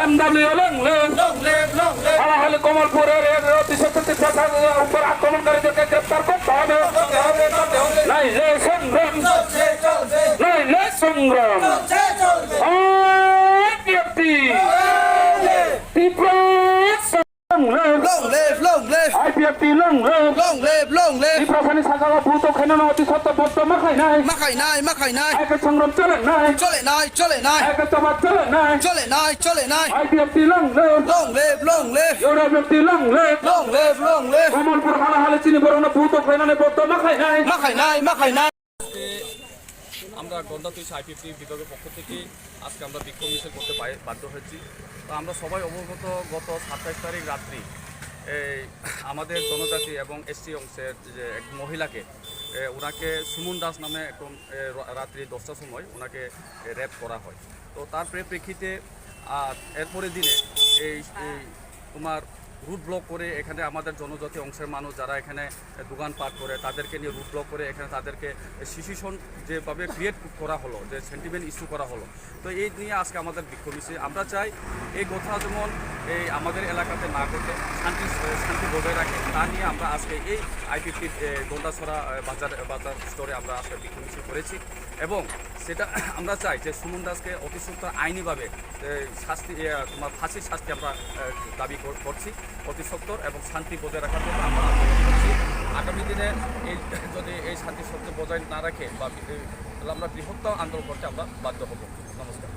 MW হালাহালি কমলপুরের অতি সত্যের উপর আক্রমণকারীদেরকে গ্রেপ্তার করতে হবে। নাইলে সংগ্রাম, নাইলে সংগ্রাম। সংগ্রাম চলে নাই, চলে নাই, চলে নাই, চলে নাই, চলে নাই, চলে নাই। IPFT long live, long live, long live, ইউরোপিএফটি long live, long live, long live. Kamalpur Halahali চিনি বরণ ভূত খেলানে বদ্ধ মাখাই নাই, মাখাই নাই, মাখাই নাই। আমরা গন্ডা 23 আইপিএফটি বিভাগের পক্ষ থেকে আজকে আমরা বিক্ষোভ মিছিল করতে বাধ্য হয়েছি। তো আমরা সবাই অবগত, গত 27 তারিখ রাত্রি আমাদের জনজাতি এবং এসটি অংশের যে এক মহিলাকে ওনাকে সুমন দাস নামে একজন রাত্রি 10টার সময় ওনাকে রেপ করা হয়। তো তার পরিপ্রেক্ষিতে এরপরের দিনে এই তোমার রুট ব্লক করে এখানে আমাদের জনজাতি অংশের মানুষ যারা এখানে দোকানপাট করে তাদেরকে নিয়ে রুট ব্লক করে এখানে তাদেরকে সিচুয়েশন যেভাবে ক্রিয়েট করা হলো, যে সেন্টিমেন্ট ইস্যু করা হলো। তো এই নিয়ে আজকে আমাদের বিক্ষোভ মিছিল। আমরা চাই এই ঘটনা যেমন এই আমাদের এলাকাতে না ঘটে, শান্তি বজায় রাখে, তা নিয়ে আমরা আজকে এই আইপিএফটির গোন্ডাছড়া বাজার স্টোরে আমরা আজকে বিক্ষোভ মিছিল করেছি। এবং সেটা আমরা চাই যে সুমন দাসকে অতি সত্বর আইনিভাবে শাস্তি, তোমার ফাঁসির শাস্তি আমরা দাবি করছি অতি সত্বর, এবং শান্তি বজায় রাখার জন্য আমরা আন্দোলন করছি। আগামী দিনে এই যদি এই শান্তি সত্য বজায় না রাখে বা আমরা বৃহত্তর আন্দোলন করতে আমরা বাধ্য হব। নমস্কার।